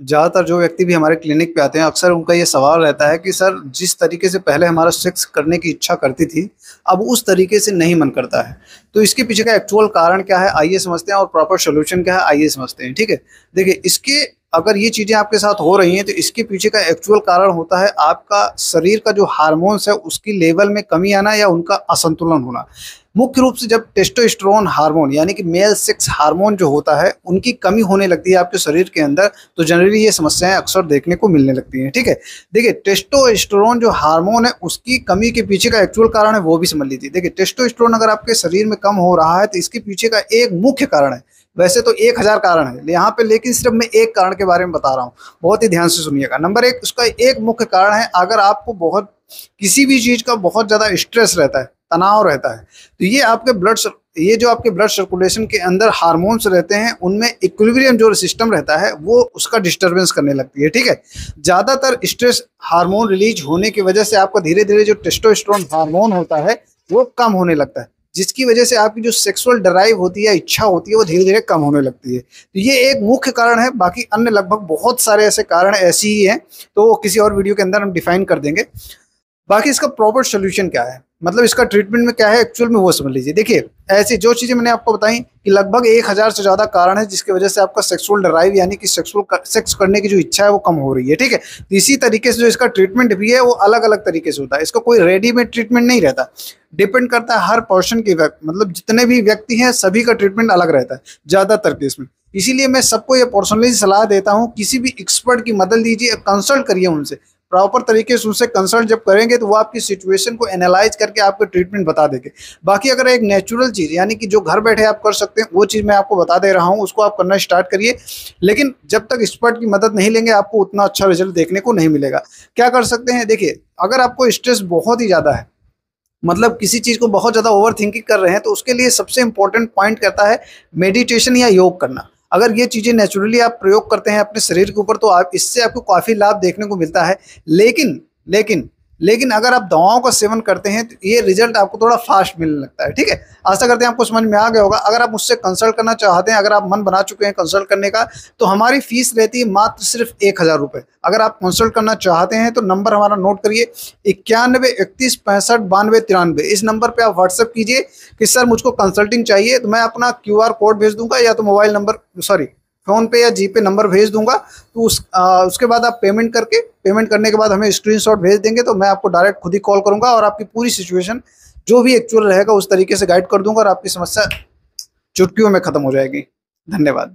ज़्यादातर जो व्यक्ति भी हमारे क्लिनिक पे आते हैं, अक्सर उनका ये सवाल रहता है कि सर जिस तरीके से पहले हमारा सेक्स करने की इच्छा करती थी, अब उस तरीके से नहीं मन करता है। तो इसके पीछे का एक्चुअल कारण क्या है, आइए समझते हैं, और प्रॉपर सॉल्यूशन क्या है, आइए समझते हैं, ठीक है? देखिए, इसके अगर ये चीज़ें आपके साथ हो रही हैं, तो इसके पीछे का एक्चुअल कारण होता है आपका शरीर का जो हार्मोन्स है, उसकी लेवल में कमी आना या उनका असंतुलन होना। मुख्य रूप से जब टेस्टोस्टेरोन हार्मोन यानी कि मेल सेक्स हार्मोन जो होता है, उनकी कमी होने लगती है आपके शरीर के अंदर, तो जनरली ये समस्याएं अक्सर देखने को मिलने लगती हैं, ठीक है? देखिए, टेस्टोस्टेरोन जो हार्मोन है, उसकी कमी के पीछे का एक्चुअल कारण है वो भी समझ लीजिए। देखिए, टेस्टोस्टेरोन अगर आपके शरीर में कम हो रहा है, तो इसके पीछे का एक मुख्य कारण है। वैसे तो 1000 कारण है यहाँ पे, लेकिन सिर्फ मैं एक कारण के बारे में बता रहा हूँ, बहुत ही ध्यान से सुनिएगा। नंबर 1, उसका एक मुख्य कारण है, अगर आपको बहुत किसी भी चीज़ का बहुत ज़्यादा स्ट्रेस रहता है, तनाव रहता है, तो ये जो आपके ब्लड सर्कुलेशन के अंदर हार्मोन्स रहते हैं, उनमें इक्विलिब्रियम जो सिस्टम रहता है, वो उसका डिस्टर्बेंस करने लगती है, ठीक है? ज़्यादातर स्ट्रेस हार्मोन रिलीज होने की वजह से आपका धीरे धीरे जो टेस्टोस्टेरोन हार्मोन होता है वो कम होने लगता है, जिसकी वजह से आपकी जो सेक्सुअल ड्राइव होती है, इच्छा होती है, वो धीरे धीरे कम होने लगती है। तो ये एक मुख्य कारण है, बाकी अन्य लगभग बहुत सारे ऐसे कारण ऐसे ही हैं, तो वो किसी और वीडियो के अंदर हम डिफाइन कर देंगे। बाकी इसका प्रॉपर सोल्यूशन क्या है, मतलब इसका ट्रीटमेंट में क्या है एक्चुअल में, वो समझ लीजिए। देखिए, ऐसी जो चीज़ें मैंने आपको बताई कि लगभग 1000 से ज़्यादा कारण है जिसकी वजह से आपका सेक्सुअल ड्राइव यानी कि सेक्स करने की जो इच्छा है वो कम हो रही है, ठीक है? तो इसी तरीके से जो इसका ट्रीटमेंट भी है वो अलग अलग तरीके से होता है, इसका कोई रेडीमेड ट्रीटमेंट नहीं रहता, डिपेंड करता है हर पर्सन के मतलब जितने भी व्यक्ति हैं सभी का ट्रीटमेंट अलग रहता है ज़्यादातर केस में। इसीलिए मैं सबको ये पर्सनली सलाह देता हूँ, किसी भी एक्सपर्ट की मदद लीजिए, कंसल्ट करिए उनसे, प्रॉपर तरीके से उनसे कंसल्ट जब करेंगे तो वो आपकी सिचुएशन को एनालाइज करके आपको ट्रीटमेंट बता देंगे। बाकी अगर एक नेचुरल चीज़ यानी कि जो घर बैठे आप कर सकते हैं, वो चीज़ मैं आपको बता दे रहा हूँ, उसको आप करना स्टार्ट करिए। लेकिन जब तक एक्सपर्ट की मदद नहीं लेंगे आपको उतना अच्छा रिजल्ट देखने को नहीं मिलेगा। क्या कर सकते हैं, देखिए, अगर आपको स्ट्रेस बहुत ही ज़्यादा है, मतलब किसी चीज़ को बहुत ज़्यादा ओवर थिंकिंग कर रहे हैं, तो उसके लिए सबसे इंपॉर्टेंट पॉइंट करता है मेडिटेशन या योग करना। अगर ये चीज़ें नेचुरली आप प्रयोग करते हैं अपने शरीर के ऊपर, तो आप इससे आपको काफ़ी लाभ देखने को मिलता है। लेकिन लेकिन लेकिन अगर आप दवाओं का सेवन करते हैं, तो ये रिजल्ट आपको थोड़ा फास्ट मिलने लगता है, ठीक है? आशा करते हैं आपको समझ में आ गया होगा। अगर आप मुझसे कंसल्ट करना चाहते हैं, अगर आप मन बना चुके हैं कंसल्ट करने का, तो हमारी फीस रहती है मात्र सिर्फ 1000 रुपये। अगर आप कंसल्ट करना चाहते हैं तो नंबर हमारा नोट करिए, 91 31 65 92 93। इस नंबर पे आप व्हाट्सएप कीजिए कि सर मुझको कंसल्टिंग चाहिए, तो मैं अपना QR कोड भेज दूंगा, या तो मोबाइल नंबर फ़ोन पे या जीपे नंबर भेज दूंगा। तो उसके बाद आप पेमेंट करने के बाद हमें स्क्रीनशॉट भेज देंगे, तो मैं आपको डायरेक्ट खुद ही कॉल करूंगा और आपकी पूरी सिचुएशन जो भी एक्चुअल रहेगा उस तरीके से गाइड कर दूंगा, और आपकी समस्या चुटकियों में खत्म हो जाएगी। धन्यवाद।